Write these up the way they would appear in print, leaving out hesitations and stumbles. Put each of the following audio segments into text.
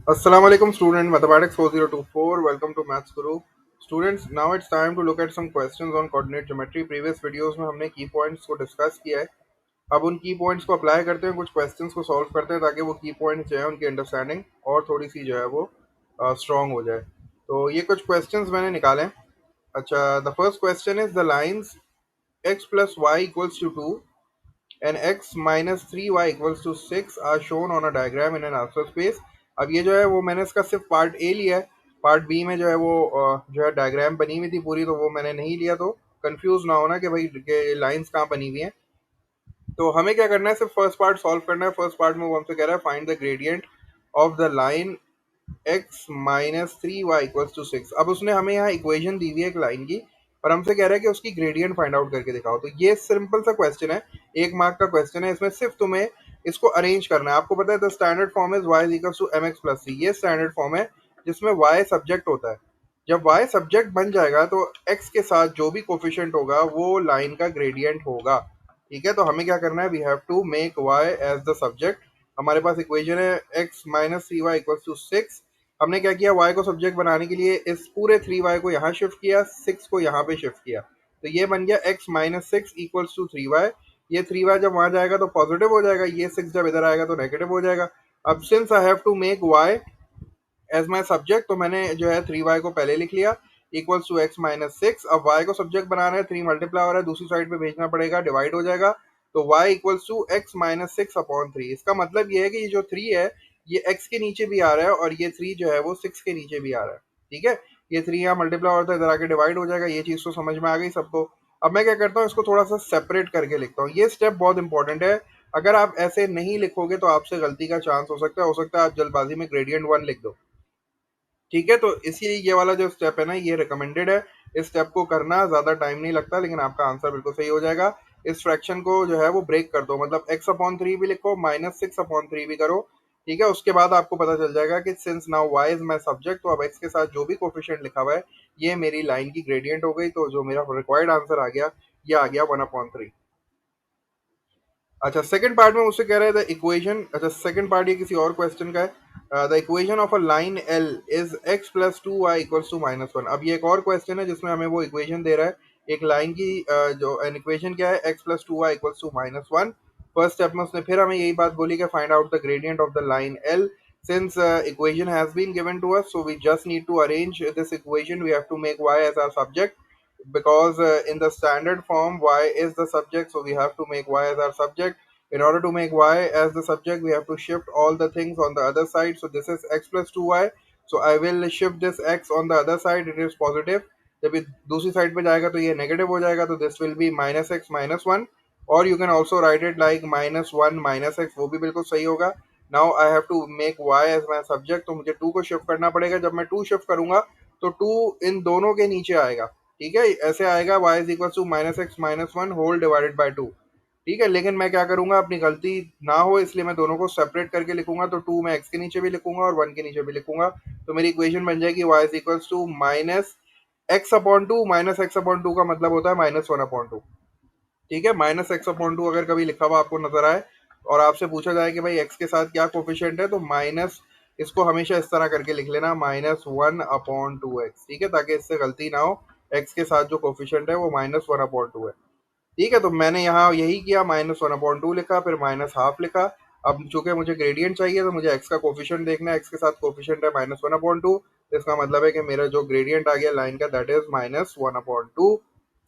Assalamualaikum student mathematics 4024 welcome to maths guru students now it's time to look at some questions on coordinate geometry previous videos में हमने की points को discuss किया है। अब उन की पॉइंट्स को अप्लाई करते हैं, कुछ क्वेश्चंस को सॉल्व करते हैं ताकि वो की पॉइंट्स जो है उनकी अंडरस्टैंडिंग और थोड़ी सी जो है वो स्ट्रांग हो जाए। तो ये कुछ क्वेश्चंस मैंने निकाले हैं। अच्छा, the first question is the lines x plus y equals to 2 and x minus 3y equals to 6 are shown on a diagram in an answer space। अब ये जो है वो मैंने इसका सिर्फ पार्ट ए लिया है। पार्ट बी में जो है वो जो है डायग्राम बनी हुई थी पूरी, तो वो मैंने नहीं लिया। तो कंफ्यूज ना होना कि भाई लाइंस कहाँ बनी हुई हैं। तो हमें क्या करना है, सिर्फ फर्स्ट पार्ट सॉल्व करना है। फर्स्ट पार्ट में वो हमसे कह रहा है find the gradient of the line x minus three y equals to six. अब उसने हमें यहाँ इक्वेशन दी हुई है एक लाइन की, और हमसे कह रहा है कि उसकी ग्रेडियंट फाइंड आउट करके दिखाओ। तो ये सिंपल सा क्वेश्चन है, 1 मार्क का क्वेश्चन है। इसमें सिर्फ तुम्हें इसको अरेंज करना है। आपको पता है the standard form is Y equals to M x plus C. ये स्टैंडर्ड फॉर्म है जिसमें वाई सब्जेक्ट होता है। जब वाई सब्जेक्ट बन जाएगा तो एक्स के साथ जो भी कोफिशिएंट होगा वो लाइन का ग्रेडियंट होगा। ठीक है, तो हमें क्या करना है, we have to make Y as the subject. हमारे पास इक्वेशन है x minus three y equals to six. हमने क्या किया, y को सब्जेक्ट बनाने के लिए इस पूरे 3y को यहाँ शिफ्ट किया, 6 को यहाँ पे शिफ्ट किया। तो ये बन गया x minus six equals to 3y। ये 3y जब वहां जाएगा तो पॉजिटिव हो जाएगा, ये 6 जब इधर आएगा तो नेगेटिव हो जाएगा। अब since I have to make y as my subject, तो मैंने जो है 3y को पहले लिख लिया equals to x minus six. अब y को सब्जेक्ट बनाना है, 3 मल्टीप्लाई हो रहा है, दूसरी साइड पे भेजना पड़ेगा, डिवाइड हो जाएगा। तो y equals to x minus six upon three. इसका मतलब ये है कि ये जो 3 है ये x के नीचे भी आ रहा है, और ये 3 जो है वो 6 के नीचे भी आ रहा है। ठीक है, ये 3 यहाँ मल्टीप्लाई होता है, इधर आके डिवाइड हो जाएगा। ये चीज़ तो समझ में आ गई सबको। अब मैं क्या करता हूँ, इसको थोड़ा सा सेपरेट करके लिखता हूँ। ये स्टेप बहुत इंपॉर्टेंट है। अगर आप ऐसे नहीं लिखोगे तो आपसे गलती का चांस हो सकता है आप जल्दबाजी में ग्रेडियंट वन लिख दो। ठीक है, तो इसीलिए ये वाला जो स्टेप है ना, ये रिकमेंडेड है। इस स्टेप को करना ज्यादा टाइम नहीं लगता, लेकिन आपका आंसर बिल्कुल सही हो जाएगा। इस फ्रैक्शन को जो है वो ब्रेक कर दो, मतलब x अपॉन थ्री भी लिखो, माइनस सिक्स अपॉन थ्री भी करो। ठीक है, उसके बाद आपको पता चल जाएगा कि since now y is my subject, तो अब x के साथ जो भी कोफिशिएंट लिखा हुआ है ये मेरी लाइन की ग्रेडियंट हो गई। तो जो मेरा रिक्वायर्ड आंसर आ गया, ये आ गया 1/3। अच्छा, सेकंड पार्ट में मुझसे कह रहे थे इक्वेशन। अच्छा, सेकंड पार्ट ये किसी और क्वेश्चन का है। The equation of a line L is x plus two y equals to minus one. अब ये एक और क्वेश्चन है जिसमें हमें वो इक्वेशन दे रहा है एक लाइन की। जो एन इक्वेशन क्या है, x plus two y equals to minus one. First step में उसने फिर हमें यही बात बोली कि find out the gradient of the line L. since equation has been given to us, so we just need to arrange this equation. We have to make y as our subject because in the standard form y is the subject, so we have to make y as our subject. In order to make y as the subject, we have to shift all the things on the other side. So this is x plus 2y, so I will shift this x on the other side, it is positive. जब ये दूसरी side पे जाएगा तो ये negative हो जाएगा, तो this will be minus x minus one. और you can also write it like minus one minus X, वो भी बिल्कुल सही होगा। Now I have to make Y as my subject, तो मुझे टू को शिफ्ट करना पड़ेगा। जब मैं टू शिफ्ट करूंगा तो टू इन दोनों के नीचे आएगा। ठीक है, ऐसे आएगा y is equal to minus x minus one whole divided by two. ठीक है, लेकिन मैं क्या करूंगा, अपनी गलती ना हो इसलिए मैं दोनों को सेपरेट करके लिखूंगा। तो टू मैं x के नीचे भी लिखूंगा और वन के नीचे भी लिखूंगा। तो मेरी इक्वेशन बन जाएगी y is equal to minus x upon two. Minus x upon two का मतलब होता है माइनस वन अपॉन टू। ठीक है, माइनस एक्स अपॉन टू अगर कभी लिखा हुआ आपको नजर आए और आपसे पूछा जाए कि भाई एक्स के साथ क्या कोफिशिएंट है, तो माइनस, इसको हमेशा इस तरह करके लिख लेना, minus one upon to x. ठीक है, ताकि इससे गलती ना हो। एक्स के साथ जो कोफिशिएंट है वो माइनस वन अपॉन टू है। ठीक है, तो मैंने यहाँ यही किया, माइनस वन अपॉन टू लिखा, फिर माइनस हाफ लिखा। अब चूंकि मुझे ग्रेडियंट चाहिए तो मुझे एक्स का कोफिशिएंट देखना है। एक्स के साथ कोफिशिएंट है माइनस वन अपॉन टू, तो इसका मतलब है कि मेरा जो ग्रेडियंट आ गया लाइन का, that is minus one upon two.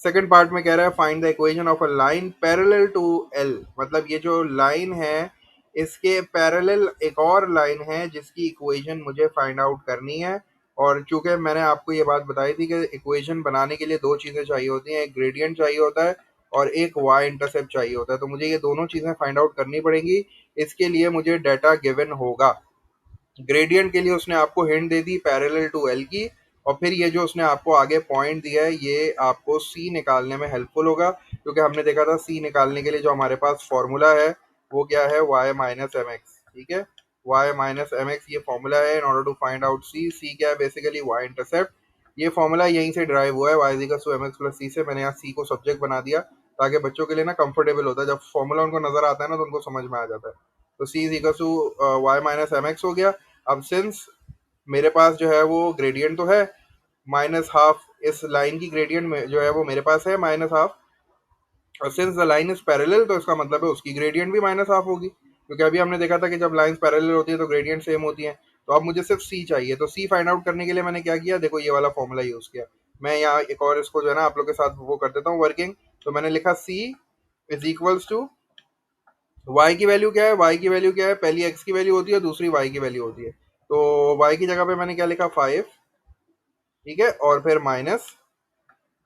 Second part में कह रहा है find the equation of a line parallel to L. मतलब ये जो लाइन है इसके पैरेलल एक और लाइन है जिसकी इक्वेशन मुझे फाइंड आउट करनी है। और चूंकि मैंने आपको ये बात बताई थी कि इक्वेशन बनाने के लिए दो चीज़ें चाहिए होती हैं, एक ग्रेडियंट चाहिए होता है और एक वाई इंटरसेप्ट चाहिए होता है। तो मुझे ये दोनों चीज़ें फाइंड आउट करनी पड़ेंगी। इसके लिए मुझे डाटा गिवन होगा। ग्रेडियंट के लिए उसने आपको हिंट दे दी पैरेलल टू एल की, और फिर ये जो उसने आपको आगे पॉइंट दिया है ये आपको सी निकालने में हेल्पफुल होगा, क्योंकि हमने देखा था सी निकालने के लिए जो हमारे पास फॉर्मूला है वो क्या है, वाई माइनस एम एक्स। ठीक है, वाई माइनस एम एक्स ये फॉर्मूला है in order to find out C. C क्या है, बेसिकली वाई इंटरसेप्ट। ये फॉर्मूला यहीं से ड्राइव हुआ है, Y is equal to M x plus C से। मैंने यहाँ सी को सब्जेक्ट बना दिया ताकि बच्चों के लिए ना कंफर्टेबल होता है, जब फॉर्मूला उनको नजर आता है ना तो उनको समझ में आ जाता है। तो C is equal to Y minus M X हो गया। अब सिंस मेरे पास जो है वो ग्रेडियंट तो है माइनस हाफ, इस लाइन की ग्रेडियंट में जो है वो मेरे पास है माइनस हाफ, और since the line is parallel तो इसका मतलब है उसकी ग्रेडियंट भी माइनस हाफ होगी, क्योंकि अभी हमने देखा था कि जब लाइंस पैरेलल होती है तो ग्रेडियंट सेम होती है। तो अब मुझे सिर्फ सी चाहिए, तो सी फाइंड आउट करने के लिए मैंने क्या किया, देखो ये वाला फॉर्मूला यूज किया। मैं यहाँ एक और इसको जो है ना आप लोग के साथ वो कर देता हूँ वर्किंग। तो मैंने लिखा सी इज इक्वल्स टू y की वैल्यू क्या है, y की वैल्यू क्या है, पहली x की वैल्यू होती है, दूसरी y की वैल्यू होती है। तो y की जगह पे मैंने क्या लिखा 5, ठीक है, और फिर माइनस,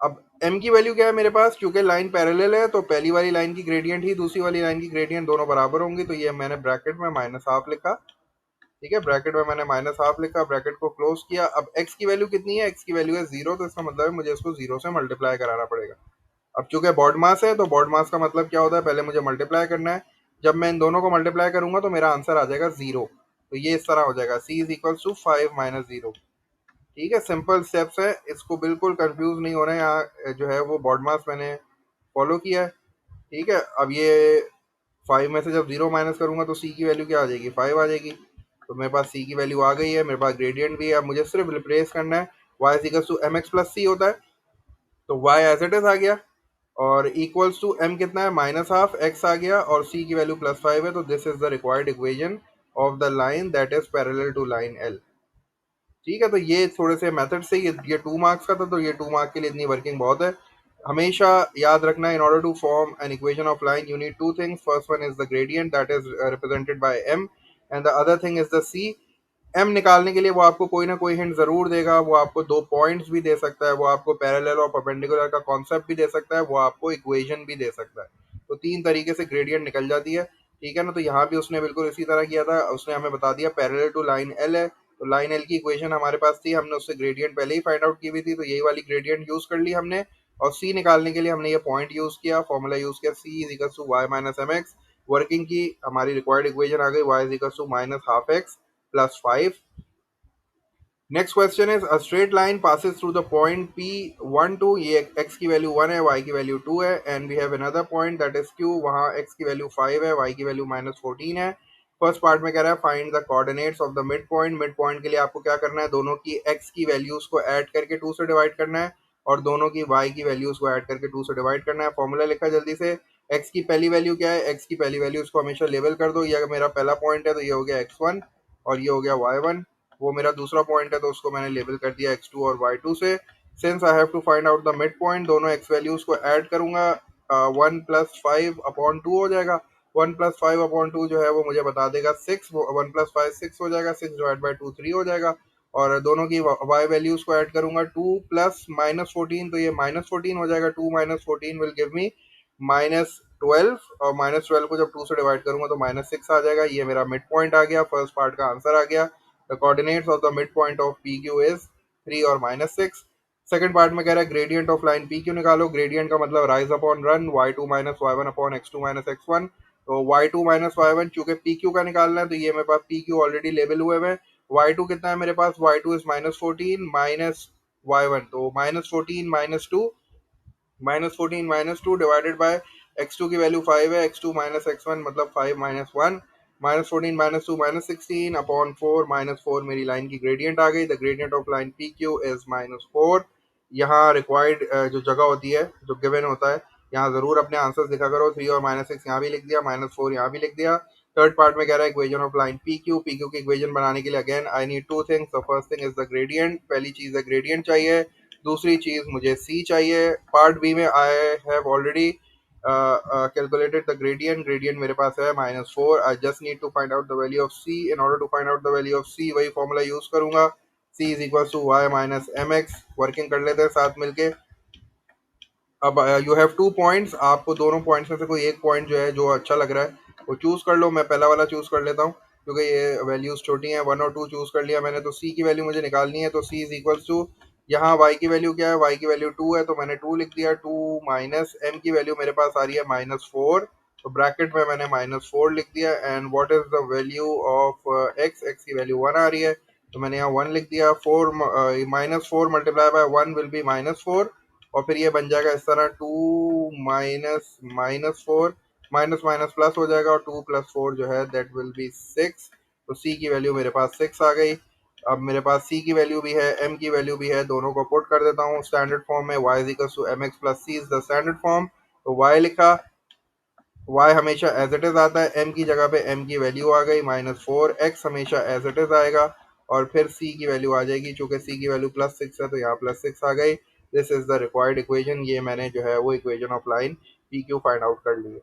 अब m की वैल्यू क्या है मेरे पास, क्योंकि लाइन पैरेलल है तो पहली वाली लाइन की ग्रेडियंट ही दूसरी वाली लाइन की ग्रेडियंट दोनों बराबर होंगी, तो ये मैंने ब्रैकेट में माइनस हाफ लिखा, ठीक है, ब्रैकेट में मैंने माइनस हाफ लिखा, ब्रैकेट को क्लोज किया। अब x की वैल्यू कितनी है, x की वैल्यू है 0, तो इसका मतलब है मुझे इसको 0 से मल्टीप्लाई कराना पड़ेगा। अब चूंकि बॉड मास है तो बॉड मास का मतलब क्या होता है, पहले मुझे मल्टीप्लाई करना है, जब मैं इन दोनों को मल्टीप्लाई करूंगा तो मेरा आंसर आ जाएगा 0। तो ये इस तरह हो जाएगा, c इज इक्वल टू 5 - 0। ठीक है, सिंपल स्टेप्स है, इसको बिल्कुल कंफ्यूज नहीं होना है। यहाँ जो है वो बॉड मास मैंने फॉलो किया है, ठीक है। अब ये 5 में से जब 0 माइनस करूंगा तो c की वैल्यू क्या आ जाएगी, 5 आ जाएगी। तो मेरे पास c की वैल्यू आ गई है, मेरे पास ग्रेडियंट भी है, अब मुझे सिर्फ रिप्लेस करना है। y is equal to M x plus C होता है, तो y एज इट इज आ गया, और इक्वल्स टू m कितना है, माइनस हाफ x आ गया, और c की वैल्यू +5 है। तो this is the required equation of the line that is parallel to line l। ठीक है, तो ये थोड़े से मेथड से ये 2 मार्क्स का था, तो ये 2 मार्क के लिए इतनी वर्किंग बहुत है। हमेशा याद रखना, in order to form an equation of line you need two things, first one is the gradient that is represented by m, and the other thing is the c। M निकालने के लिए वो आपको कोई ना कोई हिंट जरूर देगा, वो आपको 2 पॉइंट्स भी दे सकता है, वो आपको पैरेलल और परपेंडिकुलर का कॉन्सेप्ट भी दे सकता है, वो आपको इक्वेशन भी दे सकता है। तो 3 तरीके से ग्रेडियंट निकल जाती है, ठीक है ना। तो यहाँ भी उसने बिल्कुल इसी तरह किया था, उसने हमें बता दिया पैरेलल टू लाइन एल है, तो लाइन एल की इक्वेशन हमारे पास थी, हमने उससे ग्रेडियंट पहले ही फाइंड आउट की हुई थी, तो यही वाली ग्रेडियंट यूज कर ली हमने। और सी निकालने के लिए हमने ये पॉइंट यूज किया, फॉर्मूला यूज किया, C is equal to Y minus M X. Working की, हमारी रिक्वायर्ड इक्वेशन आ गई, Y is equal to minus half X plus 5। Next question is a straight line passes through the point P 1 2, ये x की value 1 है, y की value 2 है, and we have another point that is q, वहाँ x की value 5 है, y की value -14 है। फर्स्ट पार्ट में कह रहा है find the coordinates of the mid point. Mid point के लिए आपको क्या करना है, दोनों की x की वैल्यूज को ऐड करके 2 से डिवाइड करना है, और दोनों की y की वैल्यूज को ऐड करके 2 से डिवाइड करना है। फॉर्मूला लिखा जल्दी से, x की पहली वैल्यू क्या है, x की पहली वैल्यू इसको हमेशा लेबल कर दो, ये मेरा पहला पॉइंट है तो ये हो गया x1, और ये हो गया y1। वो मेरा दूसरा पॉइंट है तो उसको मैंने लेबल कर दिया x2 और y2 से। Since I have to find out the mid point, दोनों x वैल्यूज को ऐड करूंगा, 1 + 5/2 हो जाएगा। 1 + 5/2 जो है वो मुझे बता देगा 6, 1 + 5 6 हो जाएगा, 6/2 3 हो जाएगा। और दोनों की y वैल्यूज को ऐड करूंगा, 2 प्लस -14, तो ये -14 हो जाएगा, 2 - 14 विल गिव मी -12, और -12 को जब 2 से डिवाइड करूंगा तो -6 आ जाएगा। ये मेरा मिड पॉइंट आ गया, फर्स्ट पार्ट का आंसर आ गया। The coordinates of the mid point of P Q is 3 और -6। सेकंड पार्ट में कह रहा है gradient of line P Q निकालो। ग्रेडियंट का मतलब rise upon run, y2 - y1 upon x2 - x1। तो y2 - y1 चूंकि पी क्यू का निकालना है, तो ये मेरे पास पी क्यू ऑलरेडी लेबल हुए हुए हैं। y2 कितना है मेरे पास, y2 इज -14 माइनस y1, तो -14 -2 डिवाइडेड बाय x2 की वैल्यू 5 है, x2 - x1 मतलब 5 - 1, -14 -2 -16 अपॉन 4, -4 मेरी लाइन की ग्रेडियंट आ गई। The gradient of line P Q is -4। यहाँ रिक्वायर्ड जो जगह होती है, जो गिवन होता है, यहाँ जरूर अपने आंसर्स लिखा करो। 3 और -6 यहाँ भी लिख दिया, -4 यहाँ भी लिख दिया। थर्ड पार्ट में कह रहा है equation of line P Q की इक्वेशन बनाने के लिए again I need two things. The first thing is the gradient, पहली चीज है ग्रेडियंट चाहिए, दूसरी चीज मुझे सी चाहिए। पार्ट बी में I have already calculated the gradient, gradient मेरे पास है -4। I just need to find out the value of C. In order to find out the value of C वही फॉर्मूला यूज करूंगा, C is equal to Y minus M X. Working कर लेते हैं साथ मिलके। अब यू हैव 2 पॉइंट्स, आपको दोनों पॉइंट्स में से कोई एक पॉइंट जो है जो अच्छा लग रहा है वो चूज कर लो। मैं पहला वाला चूज कर लेता हूँ, क्योंकि ये वैल्यूज छोटी हैं। 1 और 2 चूज कर लिया मैंने, तो सी की वैल्यू मुझे निकालनी है। तो सी इज इक्वल टू, यहाँ y की वैल्यू क्या है, y की वैल्यू 2 है, तो मैंने 2 लिख दिया। 2 माइनस m की वैल्यू मेरे पास आ रही है -4, तो ब्रैकेट में मैंने -4 लिख दिया। And what is the value of x, x की वैल्यू 1 आ रही है, तो मैंने यहाँ 1 लिख दिया। -4 मल्टीप्लाई बाय 1 विल बी -4, और फिर ये बन जाएगा इस तरह, 2 माइनस -4, माइनस माइनस प्लस हो जाएगा, और 2 + 4 जो है दैट विल बी 6। तो सी की वैल्यू मेरे पास 6 आ गई। अब मेरे पास सी की वैल्यू भी है, एम की वैल्यू भी है, दोनों को पुट कर देता हूँ स्टैंडर्ड फॉर्म में। y is equal to M x plus c is the standard form. तो y लिखा, y हमेशा एज इट इज आता है, m की जगह पे m की वैल्यू आ गई -4, x हमेशा एज इट इज आएगा, और फिर c की वैल्यू आ जाएगी, चूंकि c की वैल्यू +6 है तो यहाँ +6 आ गई। This is the required equation. ये मैंने जो है वो equation of line P Q find out कर ली है।